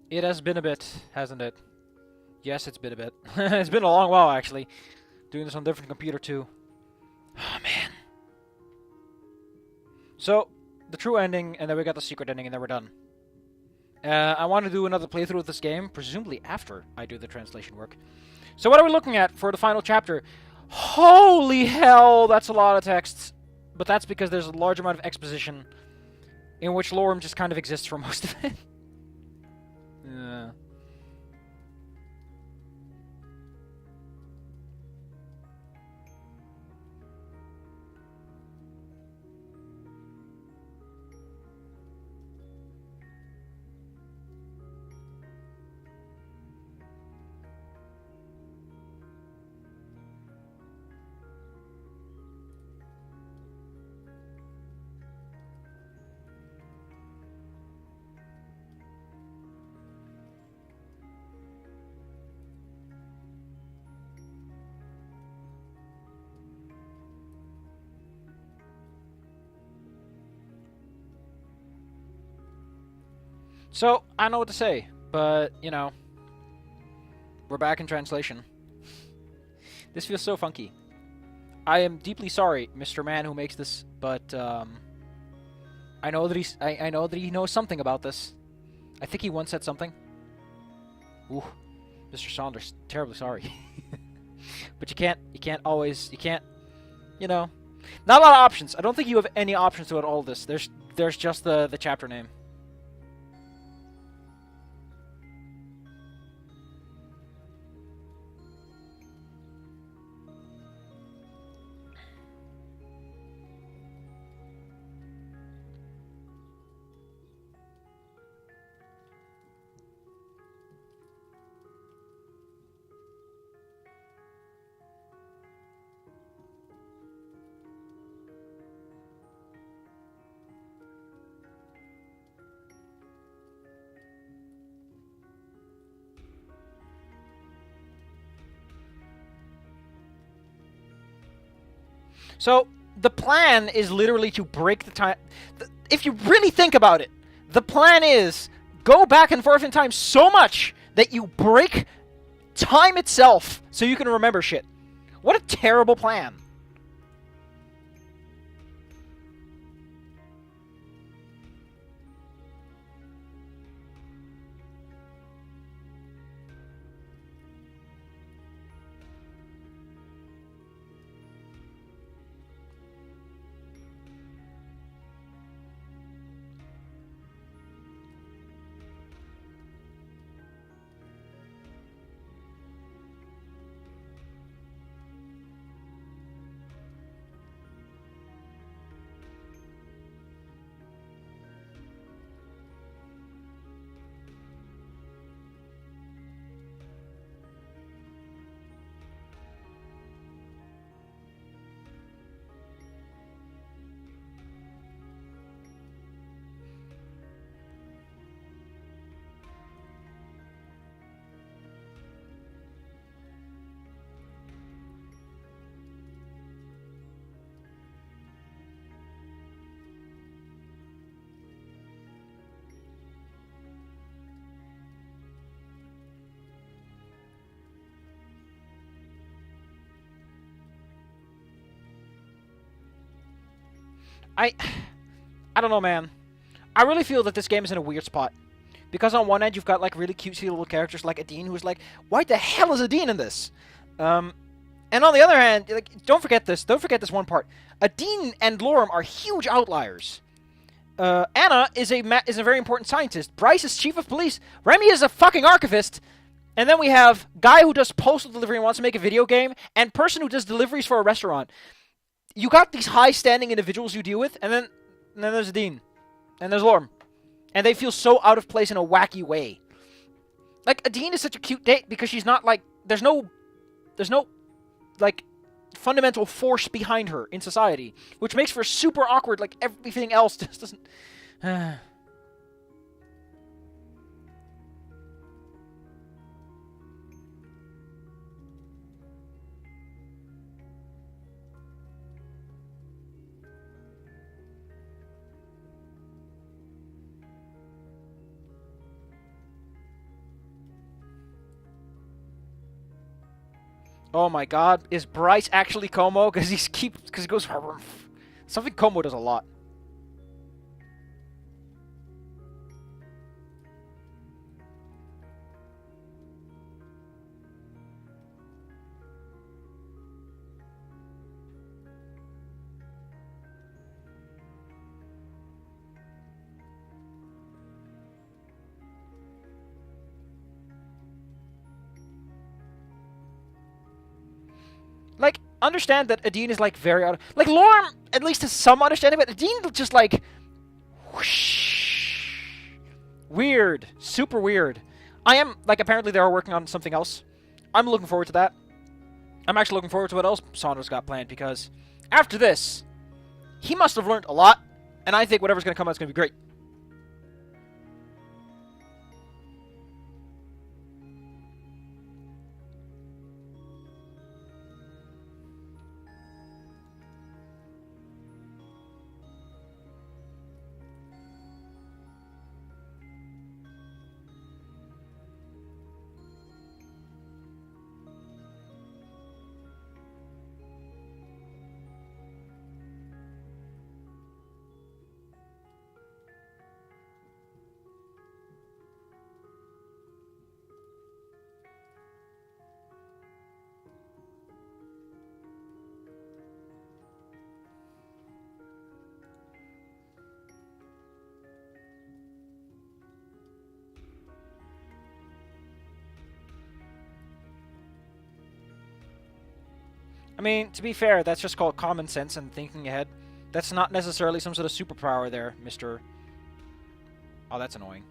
It has been a bit, hasn't it? Yes, it's been a bit. It's been a long while, actually. Doing this on a different computer, too. Oh, man. So, the true ending, and then we got the secret ending, and then we're done. I want to do another playthrough of this game, presumably after I do the translation work. So what are we looking at for the final chapter? Holy hell, that's a lot of text. But that's because there's a large amount of exposition in which Lorem just kind of exists for most of it. Yeah. So, I don't know what to say, but, you know, we're back in translation. This feels so funky. I am deeply sorry, Mr. Man who makes this, but, I know that I know that he knows something about this. I think he once said something. Ooh, Mr. Saunders, terribly sorry. But you can't, you know, not a lot of options. I don't think you have any options throughout all this. There's just the chapter name. So the plan is literally to break the time. If you really think about it, the plan is go back and forth in time so much that you break time itself so you can remember shit. What a terrible plan. I I don't know, man. I really feel that this game is in a weird spot. Because on one end you've got like really cutesy little characters like Adine, who's like, why the hell is Adine in this? Um, and on the other hand, like, don't forget this. Don't forget this one part. Adine and Lorem are huge outliers. Anna is a very important scientist. Bryce is chief of police. Remy is a fucking archivist. And then we have guy who does postal delivery and wants to make a video game, and person who does deliveries for a restaurant. You got these high-standing individuals you deal with, and then there's Dean, and there's Lorm, and they feel so out of place in a wacky way. Like Adine is such a cute date because she's not like there's no like fundamental force behind her in society, which makes for super awkward. Like everything else just doesn't. Oh my god, is Bryce actually Como? Because he goes something Como does a lot. Like, understand that Adine is like very like Lorm at least has some understanding, but Adine just like whoosh, weird, super weird. I am like apparently they are working on something else. I'm looking forward to that. I'm actually looking forward to what else Saunders got planned because after this, he must have learned a lot, and I think whatever's going to come out is going to be great. I mean, to be fair, that's just called common sense and thinking ahead. That's not necessarily some sort of superpower there, Mr. Oh, that's annoying.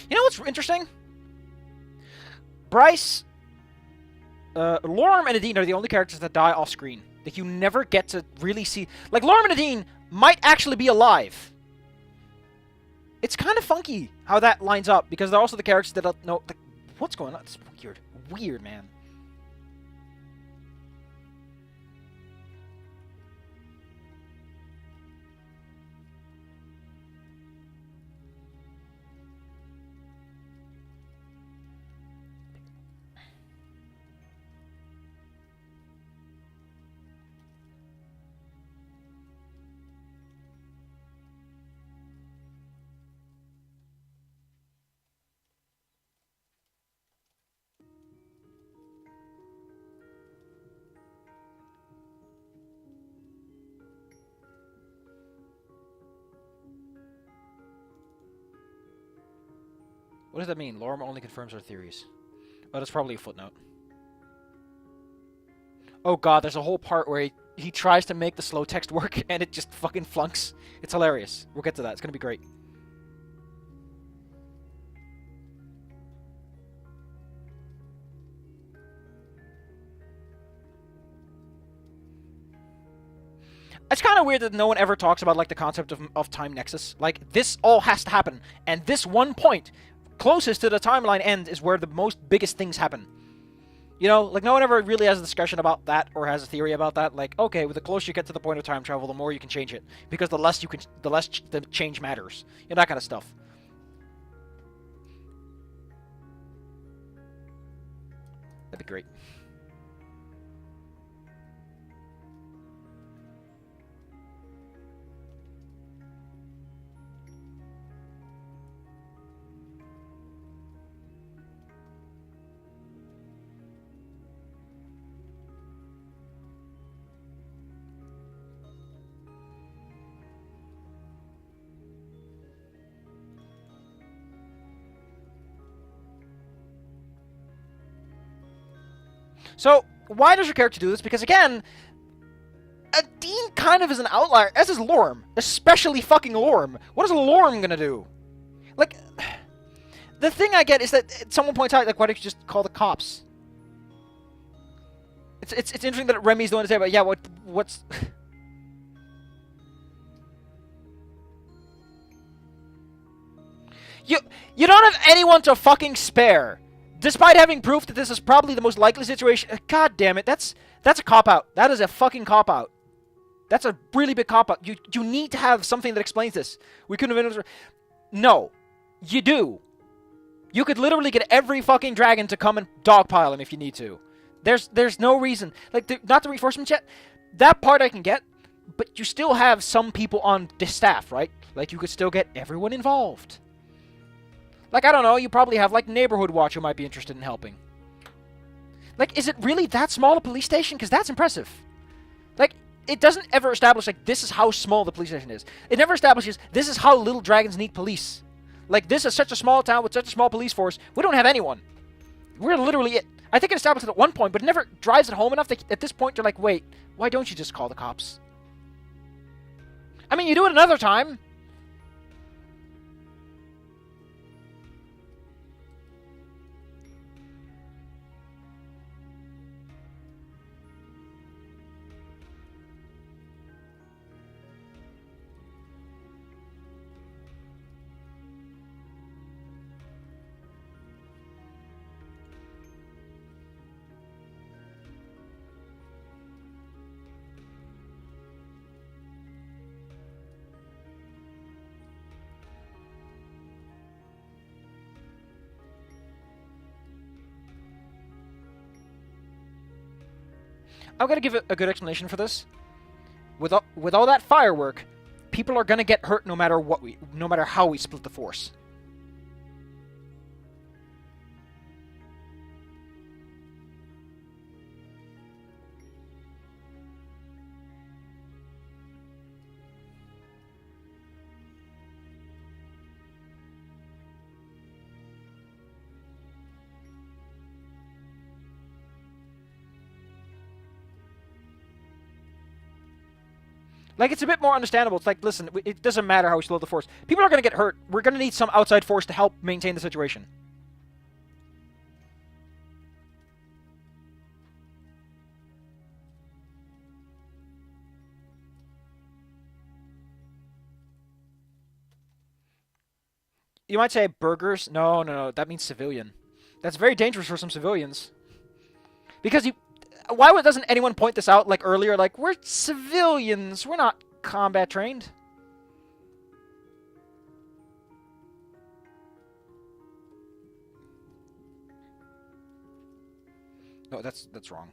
You know what's interesting? Bryce, Lorm, and Adine are the only characters that die off screen. Like, you never get to really see... Like, Lorm and Adine might actually be alive. It's kind of funky how that lines up, because they're also the characters that don't know... Like, what's going on? It's weird. Weird, man. What does that mean? Lorm only confirms our theories. Oh, that's probably a footnote. Oh god, there's a whole part where he tries to make the slow text work, and it just fucking flunks. It's hilarious. We'll get to that. It's gonna be great. It's kind of weird that no one ever talks about, like, the concept of time nexus. Like, this all has to happen, and this one point, closest to the timeline end, is where the most biggest things happen. You know, like, no one ever really has a discussion about that or has a theory about that. Like, okay, well, the closer you get to the point of time travel, the more you can change it, because the less the change matters. You know, that kind of stuff. That'd be great. So, why does your character do this? Because, again, a Dean kind of is an outlier, as is Lorm. Especially fucking Lorm. What is Lorm gonna do? Like, the thing I get is that someone points out, like, why don't you just call the cops? It's interesting that Remy's the one to say, but yeah, what's... You don't have anyone to fucking spare. Despite having proof that this is probably the most likely situation. God damn it, that's a cop-out. That is a fucking cop-out. That's a really big cop-out. You need to have something that explains this. We couldn't have been... No. You do. You could literally get every fucking dragon to come and dogpile him if you need to. There's no reason. Like, not the reinforcements yet. That part I can get. But you still have some people on the staff, right? Like, you could still get everyone involved. Like, I don't know, you probably have, like, Neighborhood Watch who might be interested in helping. Like, is it really that small a police station? Because that's impressive. Like, it doesn't ever establish, like, this is how small the police station is. It never establishes, this is how little dragons need police. Like, this is such a small town with such a small police force, we don't have anyone. We're literally it. I think it established it at one point, but it never drives it home enough that at this point you're like, wait, why don't you just call the cops? I mean, you do it another time. I'm gonna give a good explanation for this. With all that firework, people are gonna get hurt no matter how we split the force. Like, it's a bit more understandable. It's like, listen, it doesn't matter how we split the force. People are going to get hurt. We're going to need some outside force to help maintain the situation. You might say burgers. No. That means civilian. That's very dangerous for some civilians. Because why doesn't anyone point this out, like, earlier? Like, we're civilians. We're not combat trained. No, that's wrong.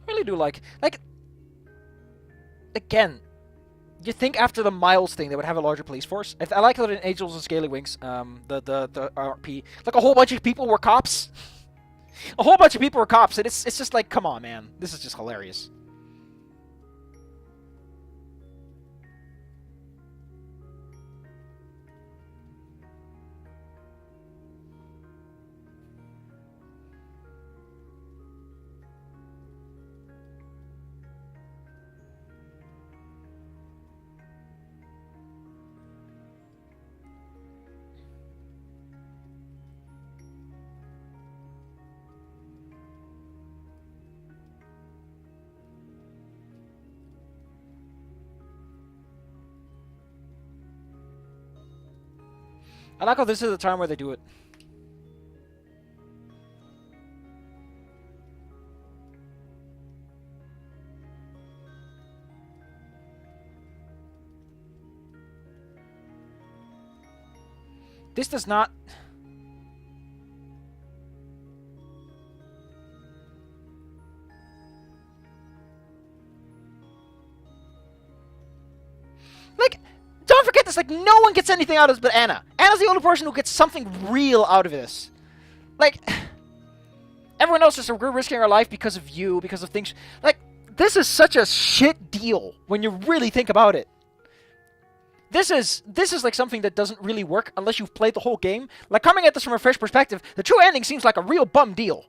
I really do like, again, you think after the Miles thing they would have a larger police force? I like that in Angels and Scaly Wings, the RP, like, a whole bunch of people were cops. A whole bunch of people were cops, and it's just like, come on, man. This is just hilarious. I like how this is the time where they do it. This does not... Like, don't forget this, like, no one gets anything out of this but Anna. Anna's the only person who gets something real out of this. Like, everyone else just, we're risking our life because of you, because of things... Like, this is such a shit deal when you really think about it. This is like something that doesn't really work unless you've played the whole game. Like, coming at this from a fresh perspective, the true ending seems like a real bum deal.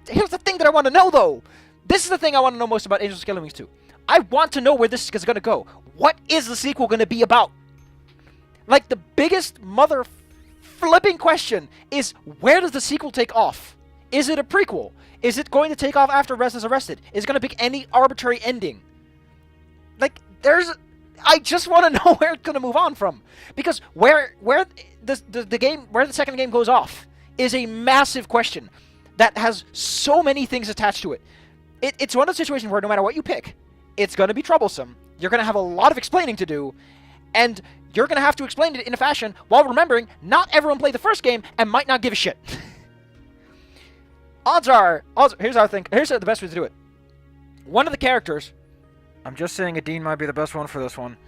Here's the thing that I want to know, though. This is the thing I want to know most about Angels of Scaly Wings 2. I want to know where this is going to go. What is the sequel going to be about? Like, the biggest mother flipping question is, where does the sequel take off? Is it a prequel? Is it going to take off after Rez is arrested? Is it going to pick any arbitrary ending? Like, I just want to know where it's going to move on from. Because where the second game goes off is a massive question that has so many things attached to it. It's one of those situations where no matter what you pick, it's going to be troublesome. You're going to have a lot of explaining to do, and you're going to have to explain it in a fashion while remembering not everyone played the first game and might not give a shit. Here's the best way to do it. One of the characters, I'm just saying Adine might be the best one for this one,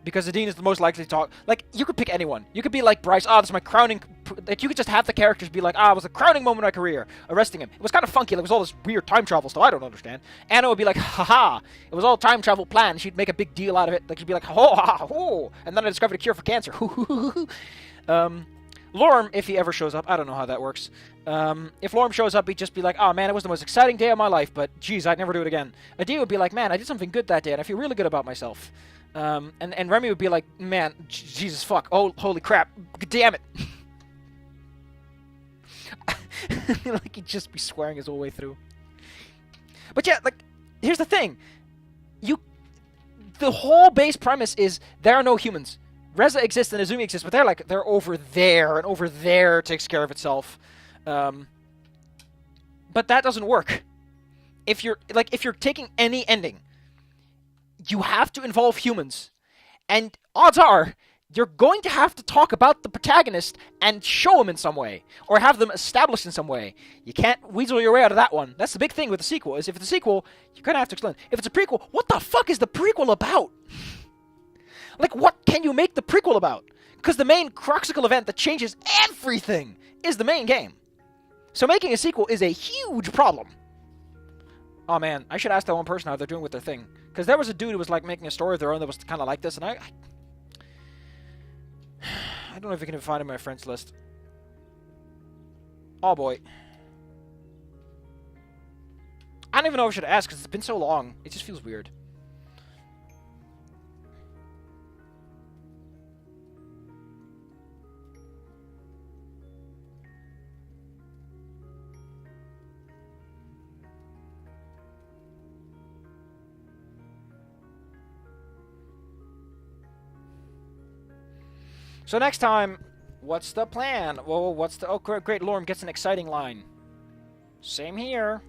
because Adine is the most likely to talk. Like, you could pick anyone. You could be like Bryce. This is my crowning. Like, you could just have the characters be like, it was a crowning moment in my career, arresting him. It was kind of funky. Like, it was all this weird time travel stuff I don't understand. Anna would be like, haha, it was all time travel planned. She'd make a big deal out of it. Like, she'd be like, ho, ha, ho, and then I discovered a cure for cancer. Lorm, if he ever shows up, I don't know how that works. If Lorm shows up, he'd just be like, oh man, it was the most exciting day of my life, but geez, I'd never do it again. Adine would be like, man, I did something good that day, and I feel really good about myself. And Remy would be like, man, Jesus fuck, oh, holy crap, damn it. Like, he'd just be swearing his whole way through. But yeah, like, here's the thing. The whole base premise is there are no humans. Reza exists and Izumi exists, but they're over there, and over there takes care of itself. But that doesn't work. If you're taking any ending, you have to involve humans. And odds are, you're going to have to talk about the protagonist and show them in some way, or have them established in some way. You can't weasel your way out of that one. That's the big thing with the sequel, is if it's a sequel, you're going to have to explain. If it's a prequel, what the fuck is the prequel about? Like, what can you make the prequel about? Because the main cruxical event that changes everything is the main game. So making a sequel is a huge problem. Oh man, I should ask that one person how they're doing with their thing. Because there was a dude who was like making a story of their own that was kind of like this, and I don't know if you can find it in my friends list. Oh boy. I don't even know if I should ask, because it's been so long. It just feels weird. So next time, what's the plan? Well, oh, great, Lorm gets an exciting line. Same here.